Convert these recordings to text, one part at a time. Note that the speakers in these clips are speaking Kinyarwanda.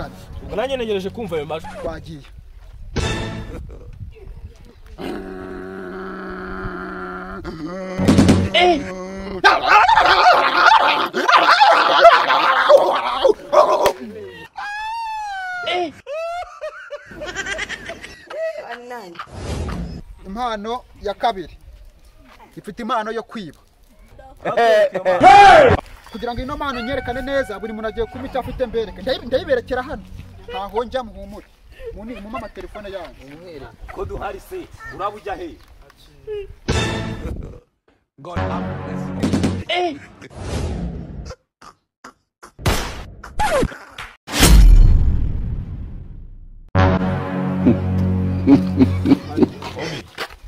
nabi. Ubwo nanjye negereje kumva ayo majwi. Twagiye. Impano ya kabiri ifite impano yo kwiba. Kugira ngo ino mpano nyerekane neza buri muntu agiye kumita afite mbereke ndayiberekera hano ntaho njya muhumure mu mama telefone yanyu Ko duhari se urabujya he? God have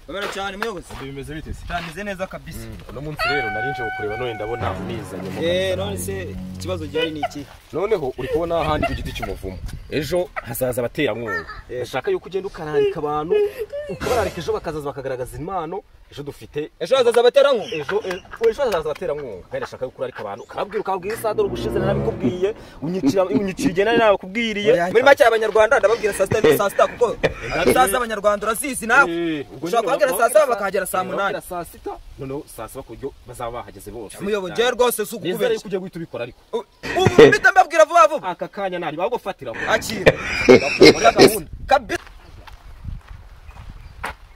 Babera cyane muyobozi. Bimeze bite se? Tameze neza kabisa. No munsi rero narinje gukureba none ndabona unizanye. None se ikibazo gihari ni iki? Noneho uri kubona ahandi ku giti cy'umuvumo. Ejo hazaza abaterankunga. Ndashaka yuko ugenda ukararika abantu, ukabararika ejo bakazaza bakagaragaza impano. Ejo dufite Ejo hazaza abaterankunga. ejo hazaza abaterankunga. Kandi ndashaka yuko urarika abantu. Ukabwira isadoro ubushize narabikubwiye, unyicira igena nawe kubwiriye. Muri make abanyarwanda ndababwira saa sita kuko saa abanyarwanda urazizi nawe. Ushaka kuhagera saa saba bakahagera saa munani. Saa sita noneho saa saba kuryo bazaba bahageze bose. Muyobozi rwose si Nizere ukubeshya. yuko ugiye guhita ubikora ariko. Ubu mpita mbabwira vuba vuba. Aka kanya nari bagufatira. Akira. Kabisa.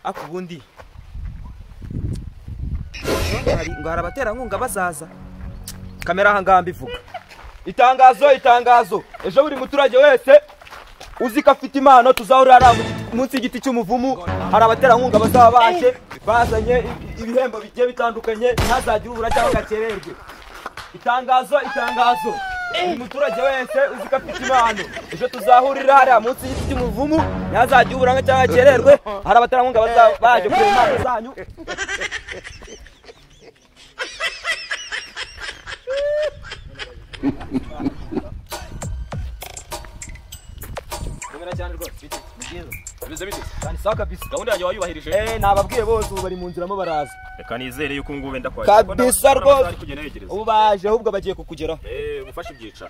Akubundi. Ngo hari abaterankunga bazaza. Kamera aha ngaha mbivuga. Itangazo. Ejo buri muturage wese uzi ko afite impano tuzahurira munsi y'igiti cy'umuvumu. Hari abaterankunga bazaba baje bazanye ibihembo bigiye bitandukanye ntazagire ubura cyangwa gakererwe. Itangazo. Buri muturage wese uzi ko afite impano. Ejo tuzahurira hariya munsi y'igiti cy'umuvumu ntazagire ubura cyangwa gakererwe. Hari abaterankunga bazaba baje kureba impano zanyu. Bimeze bite? Kandi sawa kabisa. Gahunda yanjye wayubahirije. Nababwiye bose ubu bari mu nzira mo baraza. Reka nizere yuko ngubu wenda kwa. Kabisa rwose. Ubu baje ahubwo bagiye kukugeraho. Ufashe ibyica.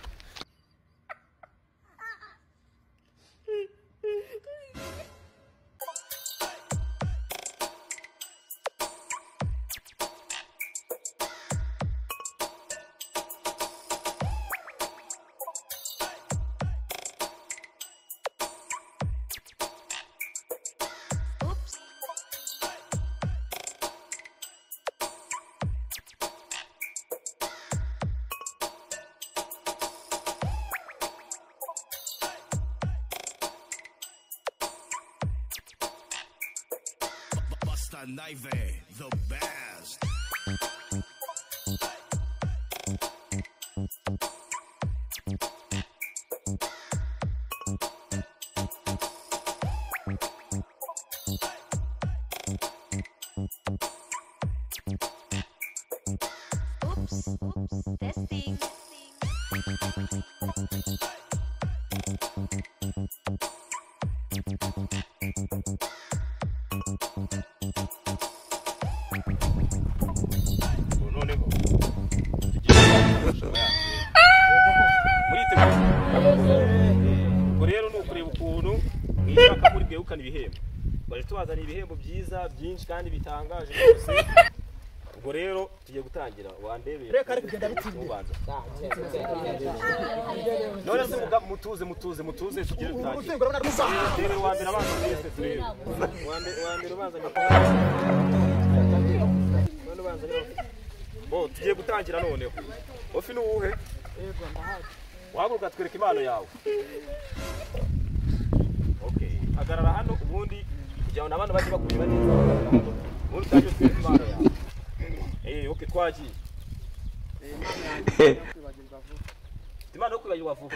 Knife, the best. Oops, testing. ibihembo baje tubazana ibihembo byiza byinshi kandi bitangaje rwose. Ubwo rero tugiye gutangira wandebeye reka kugenda bitsinda none se mutuze tugire gutangira rero wambere abanza twese turebe wambere ubanza none ubanza bo tugiye gutangira noneho ofi nuwuhe yego ndahari wahaguruka twereka impano yawe. Okay, hagarara hano ubundi kugira ngo abantu baje bakureba neza ubundi utaje twereka impano yawe. Okay, twagiye. Imana yo kwibagirwa vuba.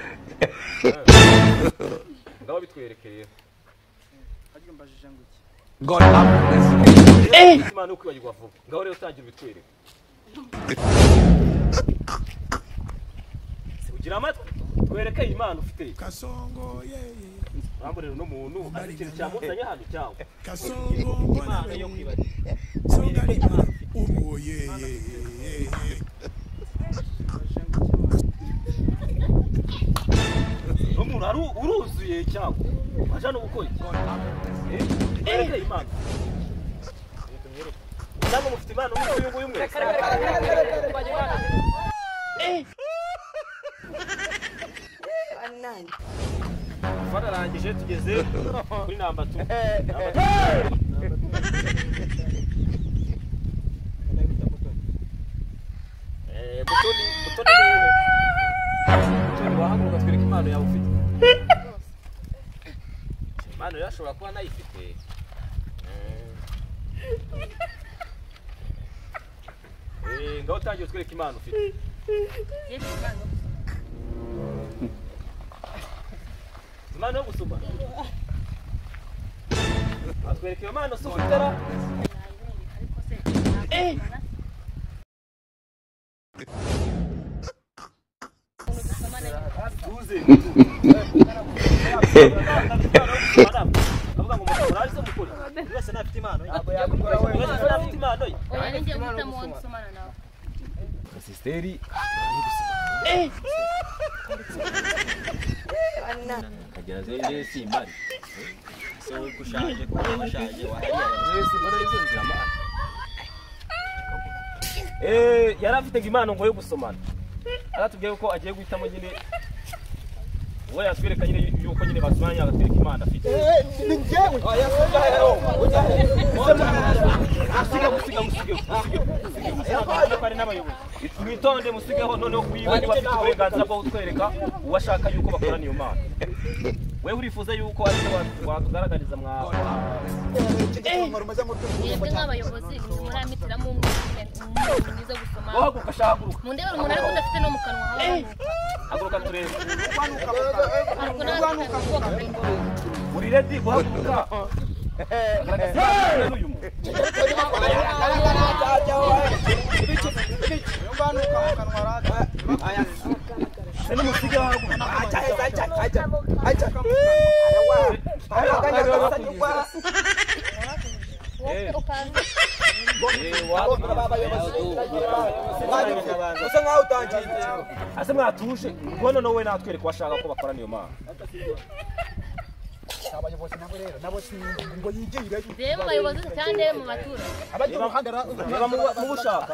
Ngaho bitwerekeye. Hagiye mbajije ngo iki? God have Imana yo kwibagirwa vuba. Ngaho rero utangira bitwereke. Ugira amatwi twereke impano ufite. Kasongo Rambo rero no muntu ari ikintu cyamuzanye hano cyawo. Kasongo Imana yo kwibagirwa. umuntu ari uruzuye cyangwa waje no gukora iki imana cyangwa mufite imana uyu nguyu mwe fararangije tugeze kuri namba 2 mutoni wahaguruka twereka impano yawe ufite impano yashobora kuba nayifite ngaho utangiye twereka impano ufite impano yo gusoma atwereka iyo mpano se ufite tuze avuga ngo muraje se mukuri wese nafite impano wese nafite impano oya ninjye mutamo nsomana nawe sisteri kagera zeye simari so kushaje kushaje wahariya simari izo nzama yarafite impano ngo yo gusomana aratubwiye ko agiye guhitamo nyine we yatwereka nyine yuko nyine basomanya agatwereka imana afite ni njyewe musige n'abayobozi mwitonde musigeho noneho kuyiwe niba afite uburenganzira bwo gutwereka uwashaka yuko bakorana iyo mana wewe urifuza yuko ari watugaragariza mwawe mwebwe nk'abayobozi muramitiramo umuntu mwiza gusoma wahaguruka shahaguruka mundebera umuntu ariko udafite no mu kanwa haguruka turebe ariko nawe uri ready guhaguruka garagaza uyu muntu sene musige wahaguruka usa nkaho utangiye ase mwatuje ubwo no we natwereka washaka ko bakora niyo mana abayobozi nabo rero nabo ngo yigire reba abayobozi cyane mu batura abagiye guhangara mu bushaka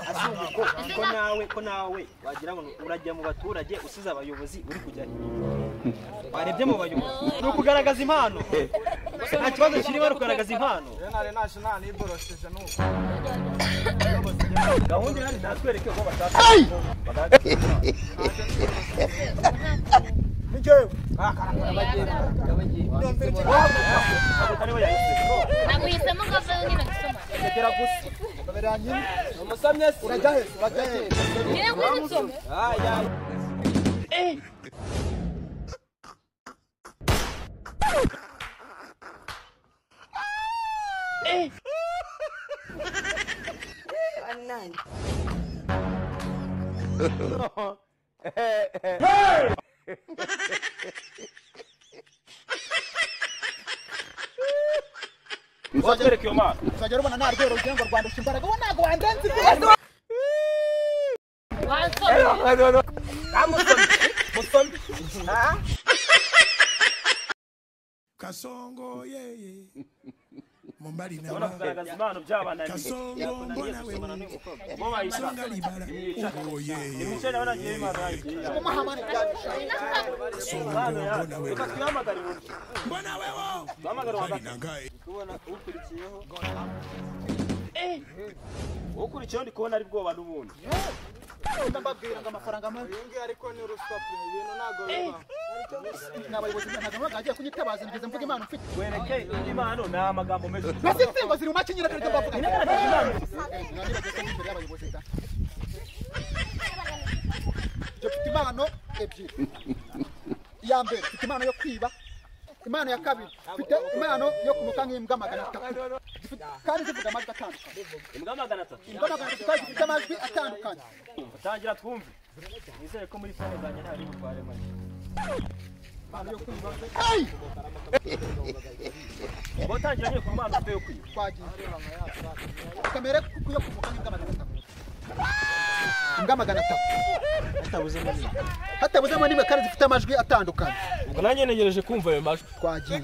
ko nawe wagira ngo urajya mu baturage usize abayobozi uri kujya warebye mu bayobozi ni ukugaragaza impano nta kibazo kirimo ari kugaragaza impano gahunda ihari natwereke ko bashaka njyewe naguhisemo ngo ave nyine gusoma kugera gusa baberanye umusamye se urajya he urajya he niyo ngwino usome watwereke iyo mana uzajya rubona nta rwego rugira ngo rwandusha imbaraga wowe ntabwo wandenze Kasongo yeye Mombali na ubona kugaragaza impano by'abana Kasongo mbona wewe bo bayisha Songa libara Oh yeye imice nawe nagiye impano yanjye umuhamane Kasongo mbona wewe reka twihamagarire Mbona wewe duhamagare wa gatatu Nangaye kubona ukurikiyeho ukurikiyeho ndi kubona ari bwoba n'ubundi mbabwira ngo amafaranga mabi yonge ariko ni ruswa pe ibintu nago biba n'abayobozi ntabwo bagiye kunyitabaza nigeze mvuga imana ufite wereke indi mpano ni amagambo menshi basi simba ziri mu makinyira kandi bavuga inagaragaza impano imbere y'abayobozi da mfite impano ebyiri iya mbere mfite impano yo kwiba impano ya kabiri mfite impano yo kumuka nk'imbwa 300 kandi zivuga amajwi atandukanye imbwa 300 imbwa 300 kandi zifite amajwi atandukanye tangira twumve nizere ko muri fone zanjye nta ari butware make impano yo kwiba bo tangira nyine ku mpano ufite yo kwiba twagiye kamere yo kumuka nk'imbwa 300 imbwa 300 hatabuzemo n'imwe kandi zifite amajwi atandukanye nanjye negereje kumva ayo majwi. Twagiye.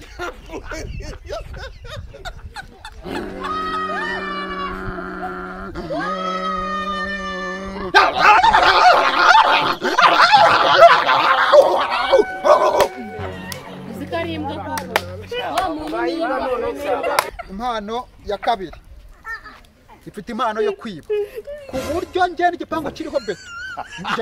Zikarimbwa koko. Wa muntu Impano ya kabiri. Ifite impano yo kwiba. Ku buryo njye n'igipangu kiriho beto.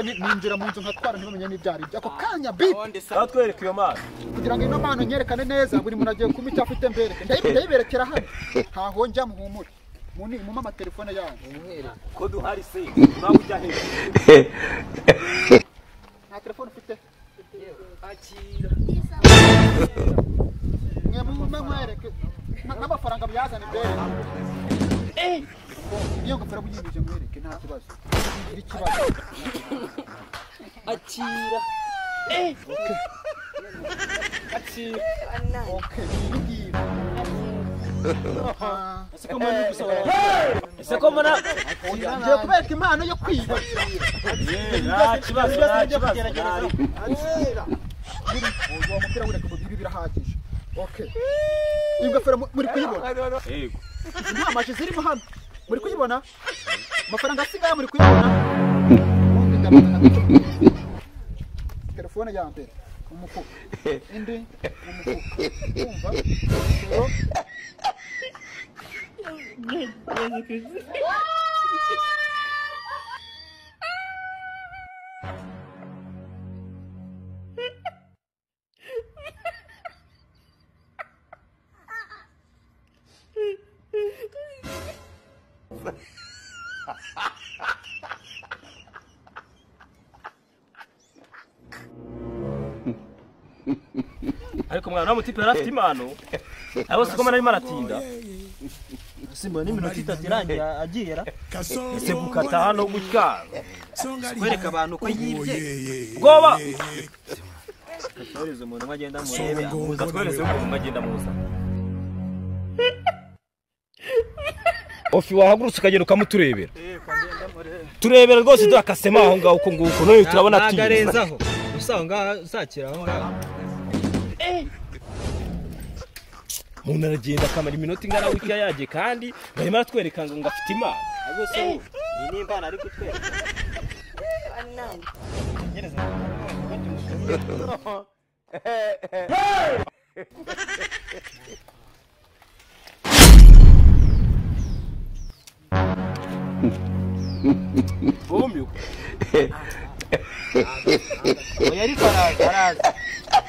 Ninjira mu nzu nkatwara ntibamenye n'ibyari byo. Ako kanya bip. Aho twereka iyo mana. Kugira ngo ino mpano nyerekane neza buri muntu agiye kuma icyo afite mbere. Ndayiberekera hano. Ntaho njya muhumure. Mu mama telefone yanyu. Ko duhari se. Urabujya he? Nta telefone ufite? Akira. Mwe mwereke. N'amafaranga byazana imbere. Iyo ngofero buyimije mwereke nta kibazo. Ngira ikibazo. Akira. Okay. Akira. Okay, ngira. Ese ko mbona Ngiye kubereka impano yo kwiba. nta kibazo Akira. Uwo mupira wureka ibi birahagije. Okay. Ingofero muri kuyibona. Yego. Nta maji zirimo hano. Muri kuyibona? Amafaranga asigaye muri kuyibona? Telefone ya mbere umufuka. Indi umufuka. Umva. ariko mwana w'umutipe yari afite impano. Abo siko mana arimo aratinda. Simba ni minota 3 irangiye agiye ra. Ese gukata hano gutya. Kwereka abantu ko yibye. Goba. Kwereza umuntu mwagenda murebe. Muza twereze umuntu mwagenda muza. Ofi wahagurutse ukagenda ukamuturebera. Turebera rwose durakasema aho ngaho uko nguko none turabona ati. Nagarenzaho. Usanga uzakira aho ngaho. Umuntu aragenda akamara iminota ingana wiki yagiye kandi barimo aratwereka ngo ngafite imana. Agose iyi ni impano ari kutwereka. Bomyo. Oya ariko araza.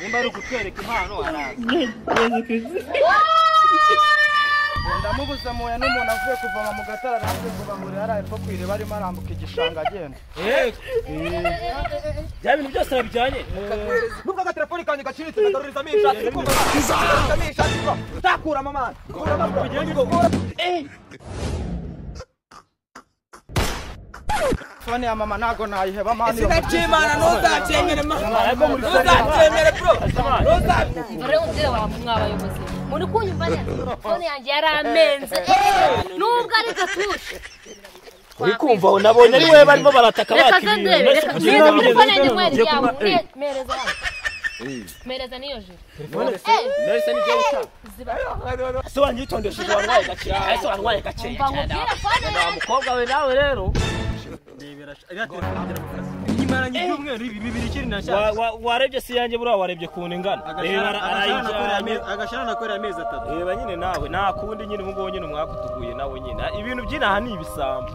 Nimba ari kutwereka impano araza. Ndamubuza moya n'umuntu avuye kuvoma mu gatara avuye kuva muri haraye pfa kwireba arimo arambuka igishanga agenda. Ya bintu byose arabijyanye. Nubwo ga telefone kanje gaciritse ndagaruriza mishatsi kumva. Mishatsi ko. Takura mama. Kura mama bijyanye ngo. Fone ya mama nago nayiheba mani. Sinakimana ntuzacyemere mama. Ntuzacyemere bro. Ore undira wa mwabayobozi. Muri kunyumva neza. Fone yanjye yaramenze. Nubwo ari gatushe. Uri kumva nabonye ari wewe barimo barataka bakibira. Mereza niyo je. Nese ni gauta. So wanyitondesheje warwaye gake. Ese warwaye gake. Na mukobwa we nawe rero. Nyimara ny'ibyumweru ibi bibiri kiri nashaka. Warebye si yanjye bura warebye kuntu ingana. Agashana nakorera amezi 3. Reba nyine nawe nta kundi nyine ubwo nyine mwakutuguye nawe nyine. Ibintu byinaha ni ibisambo.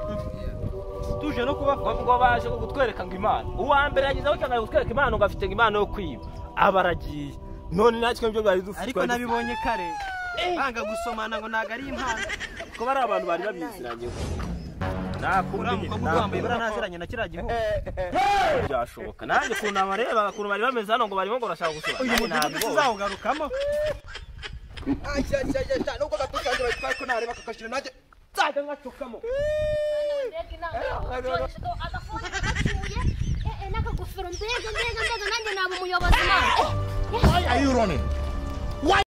Tuje no kuba ngo baje kugutwereka ngo imana. Uwa mbere yagizeho cyangwa gutwereka imana ngo afite imana yo kwiba. Abaragiye. None natwe byo bari dufite. ariko nabibonye kare. Banga gusomana ngo naga ari impano. Ko bari abantu bari babiziranye. Nakundi kwambaye baranaziranye na kiragiho. byashoboka. Nanjye kuntu abareba kuntu bari bameze hano ngo barimo ngo urashaka gusoma. Uyu muntu tuzahugarukamo. Nubwo gatukanje batwako nareba kakashira nanjye. Zaga ngacukamo. Nakagufero mbega nanjye naba umuyobozi nawe. Why are you running?